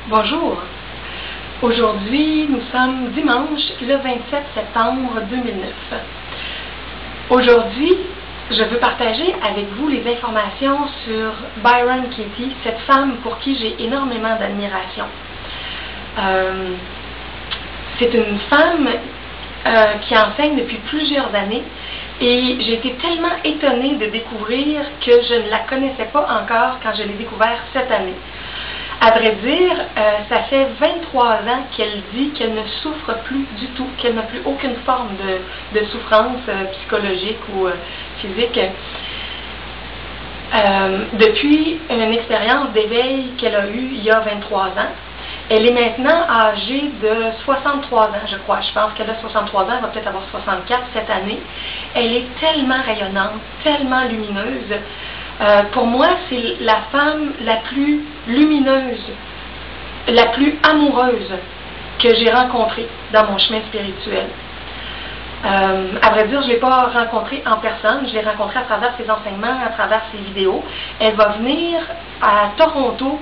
Bonjour. Aujourd'hui, nous sommes dimanche, le 27 septembre 2009. Aujourd'hui, je veux partager avec vous les informations sur Byron Katie, cette femme pour qui j'ai énormément d'admiration. C'est une femme qui enseigne depuis plusieurs années et j'ai été tellement étonnée de découvrir que je ne la connaissais pas encore quand je l'ai découvert cette année. À vrai dire, ça fait 23 ans qu'elle dit qu'elle ne souffre plus du tout, qu'elle n'a plus aucune forme de souffrance psychologique ou physique. Depuis une expérience d'éveil qu'elle a eue il y a 23 ans, elle est maintenant âgée de 63 ans, je crois. Je pense qu'elle a 63 ans, elle va peut-être avoir 64 cette année. Elle est tellement rayonnante, tellement lumineuse. Pour moi, c'est la femme la plus lumineuse, la plus amoureuse que j'ai rencontrée dans mon chemin spirituel. À vrai dire, je ne l'ai pas rencontrée en personne, je l'ai rencontrée à travers ses enseignements, à travers ses vidéos. Elle va venir à Toronto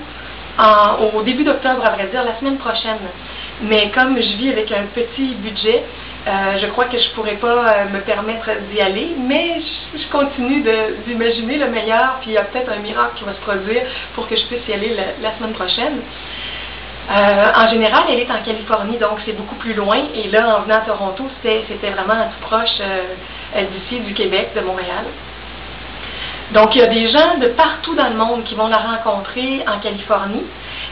au début d'octobre, à vrai dire, la semaine prochaine. Mais comme je vis avec un petit budget, je crois que je ne pourrais pas me permettre d'y aller, mais je continue d'imaginer le meilleur, puis il y a peut-être un miracle qui va se produire pour que je puisse y aller la semaine prochaine. En général, elle est en Californie, donc c'est beaucoup plus loin, et là, en venant à Toronto, c'était vraiment tout proche d'ici, du Québec, de Montréal. Donc, il y a des gens de partout dans le monde qui vont la rencontrer en Californie.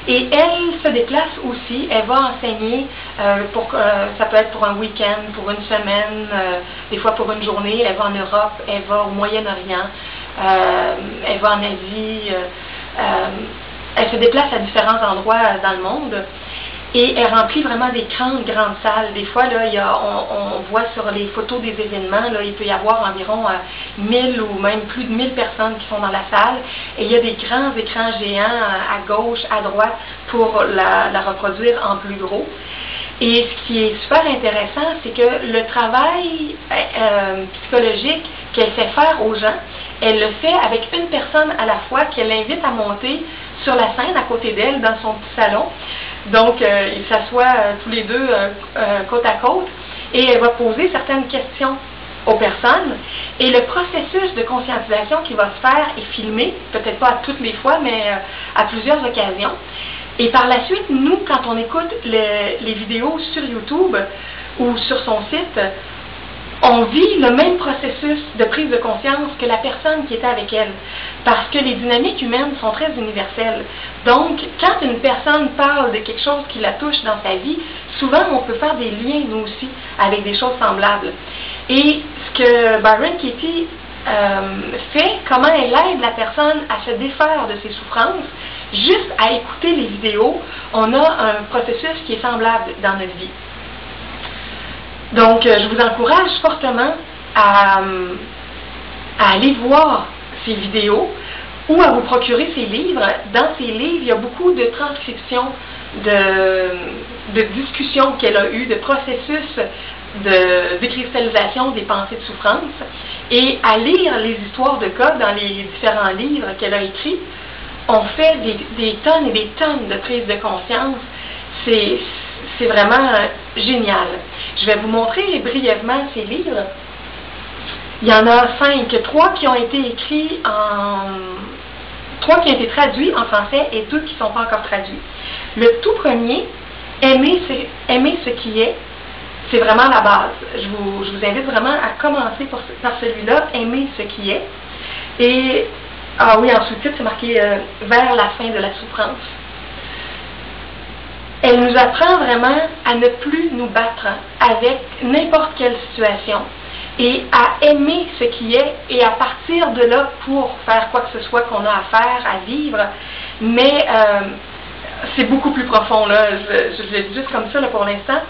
Et elle se déplace aussi, elle va enseigner, ça peut être pour un week-end, pour une semaine, des fois pour une journée, elle va en Europe, elle va au Moyen-Orient, elle va en Asie, elle se déplace à différents endroits dans le monde. Et elle remplit vraiment des grandes salles. Des fois, là, on voit sur les photos des événements, là, il peut y avoir environ 1000 ou même plus de 1000 personnes qui sont dans la salle. Et il y a des grands écrans géants à gauche, à droite, pour la reproduire en plus gros. Et ce qui est super intéressant, c'est que le travail psychologique qu'elle fait faire aux gens, elle le fait avec une personne à la fois qu'elle invite à monter sur la scène à côté d'elle dans son petit salon. Donc, ils s'assoient tous les deux côte à côte et elle va poser certaines questions aux personnes. Et le processus de conscientisation qui va se faire est filmé, peut-être pas à toutes les fois, mais à plusieurs occasions. Et par la suite, nous, quand on écoute les vidéos sur YouTube ou sur son site, on vit le même processus de prise de conscience que la personne qui était avec elle, parce que les dynamiques humaines sont très universelles. Donc, quand une personne parle de quelque chose qui la touche dans sa vie, souvent on peut faire des liens, nous aussi, avec des choses semblables. Et ce que Byron Katie fait, comment elle aide la personne à se défaire de ses souffrances, juste à écouter les vidéos, on a un processus qui est semblable dans notre vie. Donc, je vous encourage fortement à aller voir ces vidéos ou à vous procurer ces livres. Dans ces livres, il y a beaucoup de transcriptions, de discussions qu'elle a eues, de processus de décristallisation des pensées de souffrance. Et à lire les histoires de cas dans les différents livres qu'elle a écrits, on fait des tonnes et des tonnes de prise de conscience. C'est vraiment génial. Je vais vous montrer brièvement ces livres. Il y en a 5, 3 qui ont été écrits 3 qui ont été traduits en français et 2 qui ne sont pas encore traduits. Le tout premier, Aimer ce qui est, c'est vraiment la base. Je vous invite vraiment à commencer par celui-là, Aimer ce qui est. Et, ah oui, en sous-titre, c'est marqué vers la fin de la souffrance. Elle nous apprend vraiment à ne plus nous battre avec n'importe quelle situation et à aimer ce qui est et à partir de là pour faire quoi que ce soit qu'on a à faire, à vivre. Mais c'est beaucoup plus profond, là. Je le dis juste comme ça là, pour l'instant.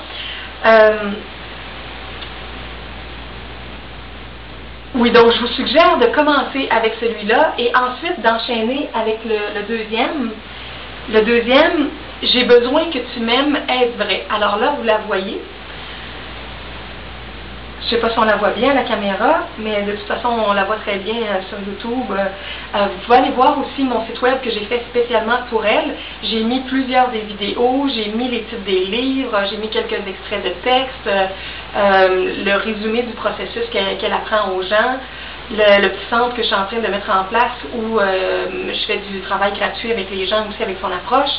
Oui, donc je vous suggère de commencer avec celui-là et ensuite d'enchaîner avec le deuxième. Le deuxième, j'ai besoin que tu m'aimes, est-ce vrai? Alors là, vous la voyez. Je sais pas si on la voit bien, la caméra, mais de toute façon, on la voit très bien sur YouTube. Vous pouvez aller voir aussi mon site web que j'ai fait spécialement pour elle. J'ai mis plusieurs des vidéos, j'ai mis les titres des livres, j'ai mis quelques extraits de texte, le résumé du processus qu'elle apprend aux gens, le petit centre que je suis en train de mettre en place où je fais du travail gratuit avec les gens aussi avec son approche.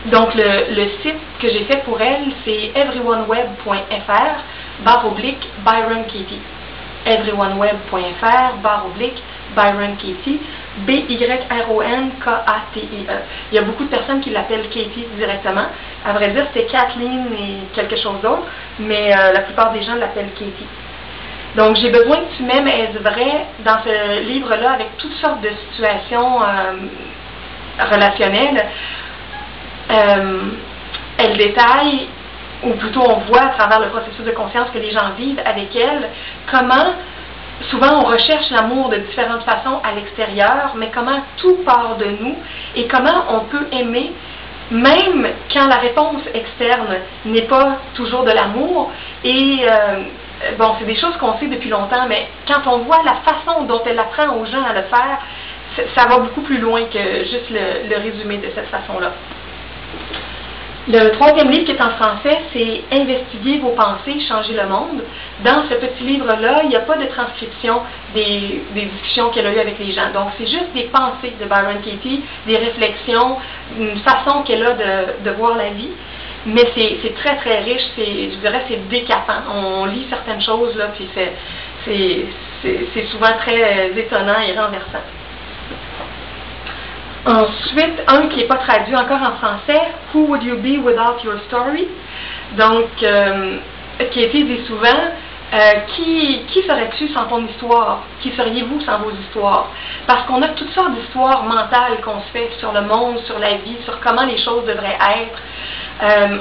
Donc, le site que j'ai fait pour elle, c'est everyoneweb.fr/Byron Katie. everyoneweb.fr/Byron Katie. BYRONKATIE. Il y a beaucoup de personnes qui l'appellent Katie directement. À vrai dire, c'est Kathleen et quelque chose d'autre, mais la plupart des gens l'appellent Katie. Donc, j'ai besoin que tu m'aimes est vrai dans ce livre-là avec toutes sortes de situations relationnelles. Elle détaille, ou plutôt on voit à travers le processus de conscience que les gens vivent avec elle, comment souvent on recherche l'amour de différentes façons à l'extérieur, mais comment tout part de nous et comment on peut aimer même quand la réponse externe n'est pas toujours de l'amour. Et bon, c'est des choses qu'on sait depuis longtemps, mais quand on voit la façon dont elle apprend aux gens à le faire, ça va beaucoup plus loin que juste le résumé de cette façon-là. Le troisième livre qui est en français, c'est « Investiguer vos pensées, changer le monde ». Dans ce petit livre-là, il n'y a pas de transcription des discussions qu'elle a eues avec les gens. Donc, c'est juste des pensées de Byron Katie, des réflexions, une façon qu'elle a de voir la vie. Mais c'est très, très riche. Je dirais c'est décapant. On lit certaines choses, là, puis c'est souvent très étonnant et renversant. Ensuite, un qui n'est pas traduit encore en français, « Who would you be without your story ?» Donc, Katie dit souvent, qui serais-tu sans ton histoire? Qui seriez-vous sans vos histoires? Parce qu'on a toutes sortes d'histoires mentales qu'on se fait sur le monde, sur la vie, sur comment les choses devraient être.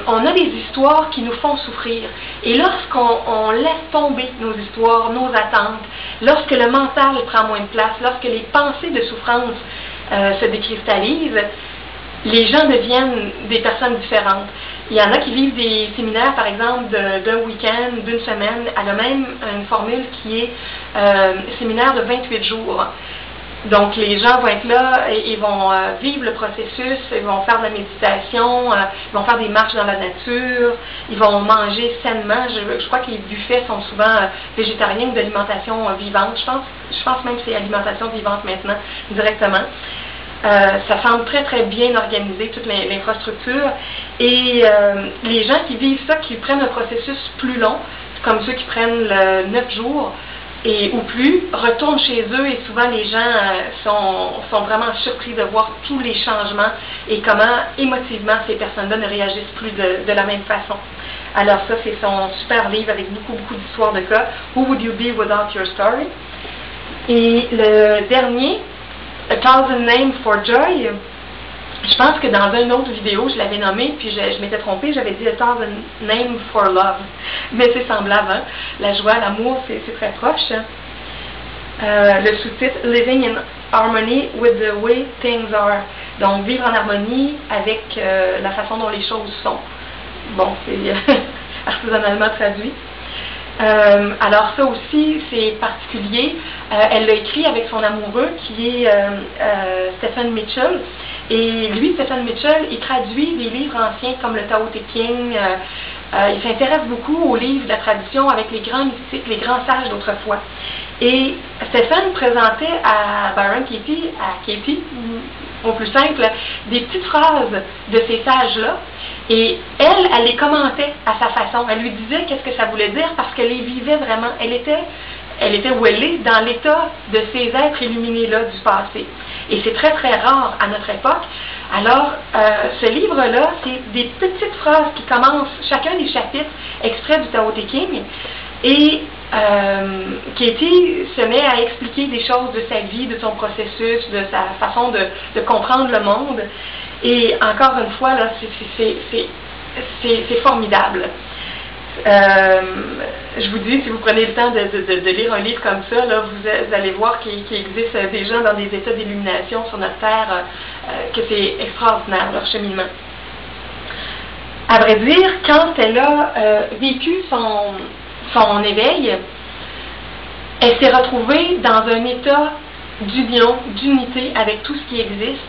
On a des histoires qui nous font souffrir. Et lorsqu'on laisse tomber nos histoires, nos attentes, lorsque le mental prend moins de place, lorsque les pensées de souffrance se décristallisent, les gens deviennent des personnes différentes. Il y en a qui vivent des séminaires, par exemple, d'un week-end, d'une semaine. Elle a même une formule qui est séminaire de 28 jours. Donc, les gens vont être là et ils vont vivre le processus, ils vont faire de la méditation, ils vont faire des marches dans la nature, ils vont manger sainement. Je crois que les buffets sont souvent végétariens ou d'alimentation vivante. Je pense même que c'est alimentation vivante maintenant, directement. Ça semble très, très bien organisé, toute l'infrastructure. Et les gens qui vivent ça, qui prennent un processus plus long, comme ceux qui prennent 9 jours, ou plus, retournent chez eux et souvent les gens sont vraiment surpris de voir tous les changements et comment émotivement ces personnes-là ne réagissent plus de la même façon. Alors ça, c'est son super livre avec beaucoup, beaucoup d'histoires de cas, « Who would you be without your story ?» Et le dernier, « A Thousand Names for Joy », je pense que dans une autre vidéo, je l'avais nommé, puis je m'étais trompée, j'avais dit « A Thousand Names for Love ». Mais c'est semblable, hein? La joie, l'amour, c'est très proche. Le sous-titre « Living in Harmony with the way things are ». Donc, vivre en harmonie avec la façon dont les choses sont. Bon, c'est artisanalement traduit. Alors ça aussi, c'est particulier. Elle l'a écrit avec son amoureux qui est Stephen Mitchell. Et lui, Stephen Mitchell, il traduit des livres anciens comme le Tao Te Ching. Il s'intéresse beaucoup aux livres de la tradition avec les grands mystiques, les grands sages d'autrefois. Et Stephen présentait à Byron Katie, au plus simple, des petites phrases de ces sages-là. Et elle les commentait à sa façon. Elle lui disait qu'est-ce que ça voulait dire parce qu'elle les vivait vraiment. Elle était où elle est, dans l'état de ces êtres illuminés-là du passé. Et c'est très, très rare à notre époque. Alors, ce livre-là, c'est des petites phrases qui commencent, chacun des chapitres, extraits du Tao Te Ching. Et Katie se met à expliquer des choses de sa vie, de son processus, de sa façon de comprendre le monde. Et encore une fois, là, c'est formidable. Je vous dis, si vous prenez le temps de lire un livre comme ça, là, vous allez voir qu'il existe des gens dans des états d'illumination sur notre Terre, que c'est extraordinaire, leur cheminement. À vrai dire, quand elle a vécu son éveil, elle s'est retrouvée dans un état d'union, d'unité avec tout ce qui existe,